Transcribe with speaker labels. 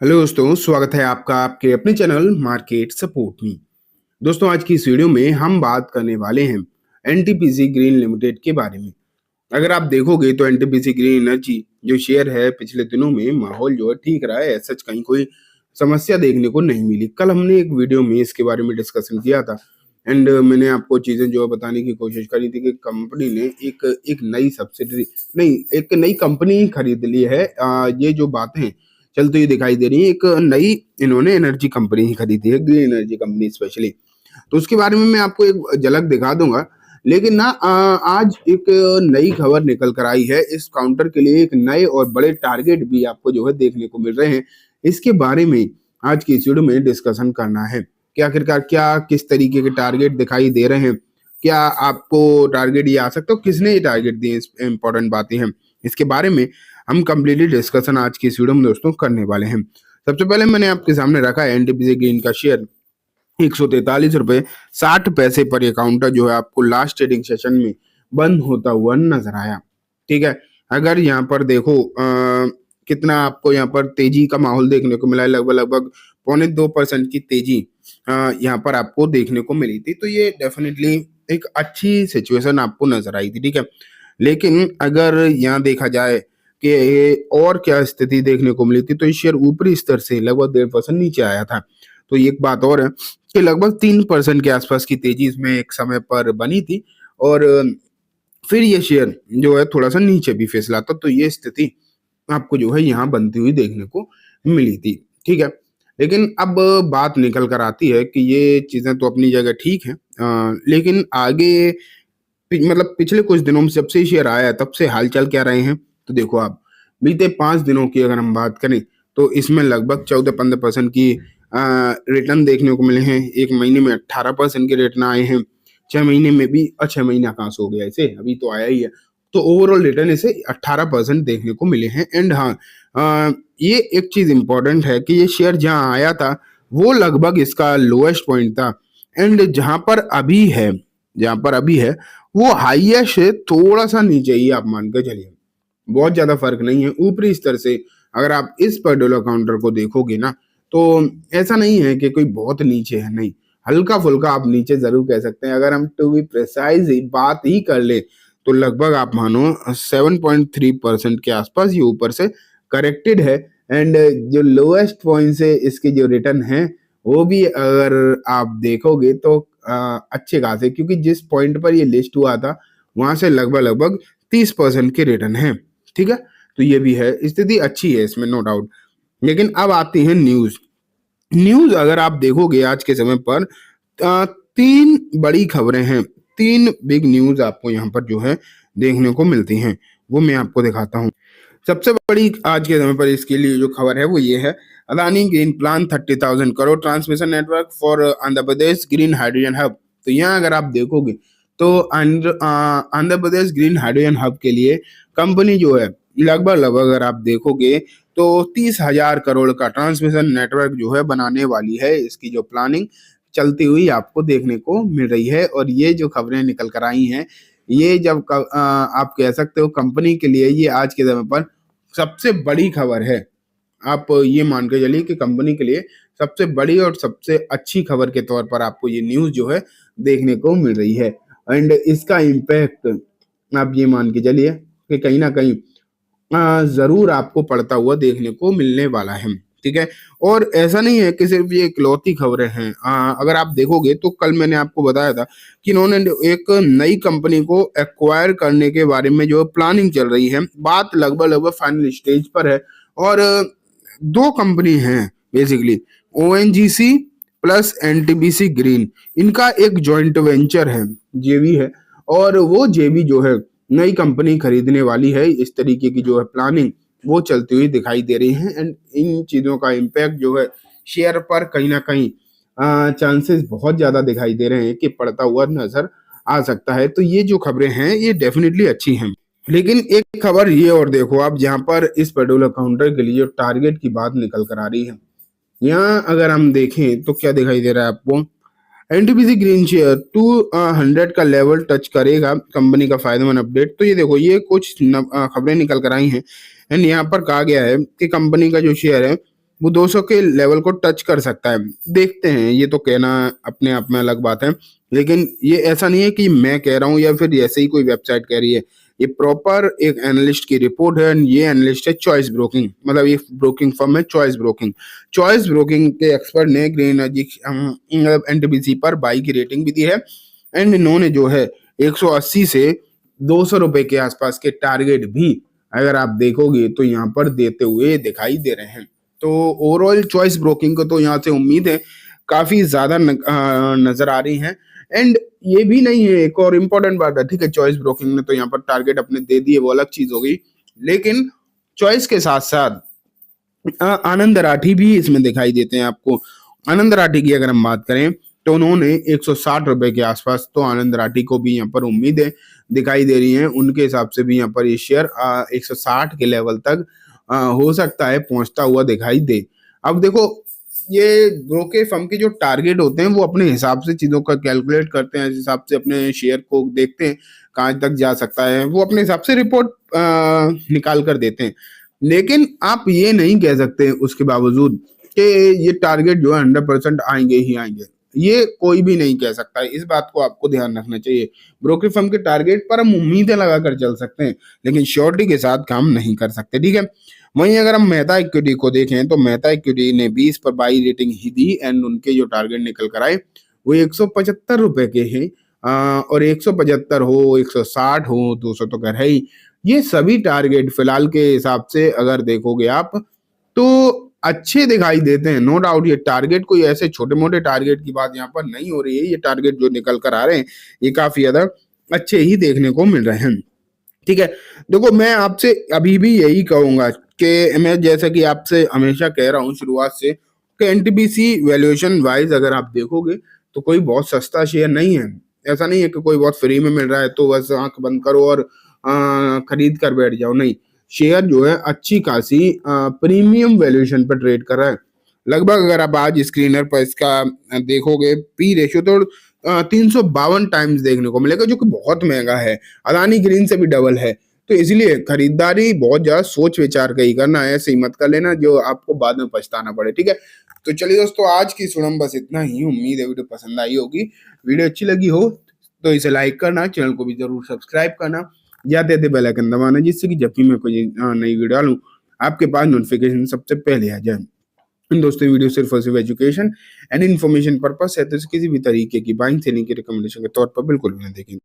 Speaker 1: Hello दोस्तों, स्वागत है आपका आपके अपने चैनल मार्केट सपोर्ट में। दोस्तों, आज की इस वीडियो में हम बात करने वाले हैं एनटीपीसी ग्रीन लिमिटेड के बारे में। अगर आप देखोगे तो एनटीपीसी ग्रीन एनर्जी जो शेयर है, पिछले दिनों में माहौल जो है ठीक रहा है। सच कहीं कोई समस्या देखने को नहीं मिली। कल हमने एक वीडियो में इसके बारे में डिस्कशन किया था एंड मैंने आपको चीजें जो है बताने की कोशिश करी थी कि कंपनी ने एक एक नई सब्सिडरी नहीं एक नई कंपनी खरीद ली है। ये जो बातें चलती हुई दिखाई दे रही है, एक नई इन्होंने एनर्जी कंपनी ही खरीदी है, ग्रीन एनर्जी कंपनी स्पेशली। तो उसके बारे में मैं आपको एक झलक दिखा दूंगा। लेकिन आज एक नई खबर निकल कर आई है। इस काउंटर के लिए एक नए और बड़े टारगेट भी आपको जो है देखने को मिल रहे हैं। इसके बारे में आज की इस वीडियो में डिस्कशन करना है कि आखिरकार क्या किस तरीके के टारगेट दिखाई दे रहे हैं। क्या आपको टारगेट ये आ सकता है, किसने ये टारगेट दिए, इंपॉर्टेंट बातें हैं। इसके बारे में हम कंप्लीटली डिस्कशन आज की इस वीडियो में दोस्तों करने वाले हैं। सबसे पहले मैंने आपके सामने रखा है एनटीपीसी ग्रीन का शेयर 143 रुपए 60 पैसे पर। ये काउंटर जो है आपको लास्ट ट्रेडिंग सेशन में बंद होता हुआ नजर आया। ठीक है, अगर यहाँ पर देखो कितना आपको यहाँ पर तेजी का माहौल देखने को मिला है। लगभग लगभग 0.2% की तेजी यहाँ पर आपको देखने को मिली थी। तो ये डेफिनेटली एक अच्छी सिचुएशन आपको नजर आई थी। ठीक है, लेकिन अगर यहाँ देखा जाए कि और क्या स्थिति देखने को मिली थी, तो ये शेयर ऊपरी स्तर से लगभग 1.5% नीचे आया था। तो एक बात और है कि लगभग 3% के आसपास की तेजी इसमें एक समय पर बनी थी और फिर ये शेयर जो है थोड़ा सा नीचे भी फिसला था। तो ये स्थिति आपको जो है यहाँ बनती हुई देखने को मिली थी। ठीक है, लेकिन अब बात निकल कर आती है कि ये चीजें तो अपनी जगह ठीक है, लेकिन आगे मतलब पिछले कुछ दिनों में जब से ये शेयर आया है तब से हालचाल क्या रहे हैं। तो देखो आप, बीते 5 दिनों की अगर हम बात करें तो इसमें लगभग 14-15% की रिटर्न देखने को मिले हैं। एक महीने में 18% के रिटर्न आए हैं। 6 महीने में भी, 6 महीना कहाँ से हो गया इसे, अभी तो आया ही है। तो ओवरऑल रिटर्न इसे 18% देखने को मिले हैं। एंड हाँ, ये एक चीज इंपॉर्टेंट है कि ये शेयर जहाँ आया था वो लगभग इसका लोएस्ट पॉइंट था। एंड जहाँ पर अभी है वो हाईएस्ट है, थोड़ा सा नीचे ही आप मान के चलिए, बहुत ज्यादा फर्क नहीं है। ऊपरी स्तर से अगर आप इस पर डॉलर काउंटर को देखोगे ना, तो ऐसा नहीं है कि कोई बहुत नीचे है, नहीं, हल्का फुल्का आप नीचे जरूर कह सकते हैं। अगर हम टू बी प्रिसाइज बात ही कर ले तो लगभग आप मानो 7.3% के आसपास ये ऊपर से करेक्टेड है। एंड जो लोएस्ट पॉइंट से इसके जो रिटर्न है वो भी अगर आप देखोगे तो अच्छे खासे, क्योंकि जिस पॉइंट पर ये लिस्ट हुआ था वहां से लगभग लगभग 30% के रिटर्न है। ठीक है, तो ये भी है, स्थिति अच्छी है इसमें, नो डाउट। लेकिन अब आती है न्यूज अगर आप देखोगे आज के समय पर 3 बड़ी खबरें हैं। 3 बिग न्यूज आपको यहाँ पर जो है देखने को मिलती हैं, वो मैं आपको दिखाता हूँ। सबसे बड़ी आज के समय पर इसके लिए जो खबर है वो ये है, Adani green plan 30,000 crore transmission network for Andhra Pradesh green hydrogen hub. तो यहाँ अगर आप देखोगे तो Andhra Pradesh green hydrogen hub के लिए कंपनी जो है लगभग लगभग अगर आप देखोगे तो 30,000 करोड़ का ट्रांसमिशन नेटवर्क जो है बनाने वाली है। इसकी जो प्लानिंग चलती हुई आपको देखने को मिल रही है। और ये जो खबरें निकल कर आई हैं, ये जब आप कह सकते हो कंपनी के लिए ये आज के समय पर सबसे बड़ी खबर है। आप ये मान के चलिए कि कंपनी के लिए सबसे बड़ी और सबसे अच्छी खबर के तौर पर आपको ये न्यूज जो है देखने को मिल रही है। एंड इसका इम्पैक्ट आप ये मान के चलिए कि कहीं ना कहीं जरूर आपको पड़ता हुआ देखने को मिलने वाला है। ठीक है, और ऐसा नहीं है कि सिर्फ ये इकलौती खबरें हैं। अगर आप देखोगे तो कल मैंने आपको बताया था कि इन्होंने एक नई कंपनी को एक्वायर करने के बारे में जो प्लानिंग चल रही है, बात लगभग लगभग फाइनल स्टेज पर है। और 2 कंपनी हैं basically, ONGC plus NTPC green, इनका एक जॉइंट वेंचर है, जेवी है। और वो जेवी जो है नई कंपनी खरीदने वाली है। इस तरीके की जो है प्लानिंग वो चलती हुई दिखाई दे रही है। एंड इन चीजों का इम्पैक्ट जो है शेयर पर कहीं ना कहीं चांसेस बहुत ज्यादा दिखाई दे रहे हैं कि पड़ता हुआ नजर आ सकता है। तो ये जो खबरें हैं ये डेफिनेटली अच्छी हैं। लेकिन एक खबर ये और देखो आप, जहां पर इस पर्टिकुलर काउंटर के लिए जो टारगेट की बात निकल कर आ रही है, यहाँ अगर हम देखें तो क्या दिखाई दे रहा है आपको, एनटीपीसी ग्रीन शेयर 200 का लेवल टच करेगा, कंपनी का फायदेमंद अपडेट। तो ये देखो, ये कुछ खबरें निकल कर आई हैं। एंड यहाँ पर कहा गया है कि कंपनी का जो शेयर है वो 200 के लेवल को टच कर सकता है। देखते हैं, ये तो कहना अपने आप में अलग बात है, लेकिन ये ऐसा नहीं है कि मैं कह रहा हूँ या फिर ऐसे ही कोई वेबसाइट कह रही है। ये प्रॉपर एक एनालिस्ट की रिपोर्ट है। ये एनालिस्ट है चॉइस ब्रोकिंग, मतलब ये ब्रोकिंग फर्म है चॉइस ब्रोकिंग। चॉइस ब्रोकिंग के एक्सपर्ट ने ग्रीन एनर्जी मतलब एनटीपीसी पर बाई की रेटिंग भी दी है। एंड इन्होंने जो है 180 से 200 रुपए के आसपास के टारगेट भी अगर आप देखोगे तो यहाँ पर देते हुए दिखाई दे रहे हैं। तो ओवरऑल चॉइस ब्रोकिंग को तो यहाँ से उम्मीद है काफी ज्यादा नजर आ रही है। एंड ये भी नहीं है, एक और इम्पोर्टेंट बात है, ठीक है, चॉइस ब्रोकिंग ने तो यहाँ पर टारगेट अपने दे दिए, वो अलग चीज हो गई, लेकिन चॉइस के साथ साथ आनंद राठी भी इसमें दिखाई देते हैं आपको। आनंद राठी की अगर हम बात करें तो उन्होंने 160 रुपए के आसपास, तो आनंद राठी को भी यहाँ पर उम्मीदें दिखाई दे रही हैं। उनके हिसाब से भी यहाँ पर ये शेयर 160 के लेवल तक हो सकता है पहुंचता हुआ दिखाई दे। अब देखो, ये ब्रोकर फर्म के जो टारगेट होते हैं वो अपने हिसाब से चीजों का कैलकुलेट करते हैं, इस हिसाब से अपने शेयर को देखते हैं कहाँ तक जा सकता है, वो अपने हिसाब से रिपोर्ट निकाल कर देते हैं। लेकिन आप ये नहीं कह सकते उसके बावजूद कि ये टारगेट जो है 100% आएंगे ही आएंगे, ये कोई भी नहीं कह सकता है। इस बात को आपको ध्यान रखना चाहिए। ब्रोकर फर्म के टारगेट पर हम उम्मीदें लगाकर चल सकते हैं, लेकिन श्योरिटी के साथ काम नहीं कर सकते, ठीक है। वहीं अगर हम मेहता इक्विटी को देखें तो मेहता इक्विटी ने 20 पर by rating he the. And उनके जो टारगेट निकल कर आए वो 175 रुपए के हैं। और 175 हो, 160 हो, 200 तो कर है ही। ये सभी टारगेट फिलहाल के हिसाब से अगर देखोगे आप तो अच्छे दिखाई देते हैं, नो डाउट। ये टारगेट कोई ऐसे छोटे मोटे टारगेट की बात यहाँ पर नहीं हो रही है। ये टारगेट जो निकल कर आ रहे हैं ये काफी ज्यादा अच्छे ही देखने को मिल रहे हैं, ठीक है। देखो, मैं आपसे अभी भी यही कहूंगा कि मैं जैसा कि आपसे हमेशा कह रहा हूँ शुरुआत से कि एनटीपीसी वैल्यूएशन वाइज अगर आप देखोगे तो कोई बहुत सस्ता शेयर नहीं है। ऐसा नहीं है कि कोई बहुत फ्री में मिल रहा है तो बस आंख बंद करो और खरीद कर बैठ जाओ, नहीं। शेयर जो है अच्छी खासी प्रीमियम वैल्यूएशन पर ट्रेड कर रहा है। लगभग अगर आप आज स्क्रीनर पर इसका देखोगे पी रेशियो तो 352 टाइम्स देखने को मिलेगा, जो कि बहुत महंगा है, अदानी ग्रीन से भी डबल है। तो इसलिए खरीदारी बहुत ज्यादा सोच विचार कर ही करना है, ऐसे ही मत कर लेना जो आपको बाद में पछताना पड़े, ठीक है। तो चलिए दोस्तों, आज की सुनम बस इतना ही। उम्मीद है वीडियो पसंद आई होगी। वीडियो अच्छी लगी हो तो इसे लाइक करना, चैनल को भी जरूर सब्सक्राइब करना, जाते थे बेल आइकन दबाना, जिससे कि जब भी मैं कोई नई वीडियो डालूं आपके पास नोटिफिकेशन सबसे पहले आ जाए। दोस्तों, वीडियो सिर्फ और सिर्फ एजुकेशन एंड इन्फॉर्मेशन पर्पस है, तो किसी भी तरीके की बाइंग सेलिंग की रिकमेंडेशन के तौर पर बिल्कुल भी ना देखें।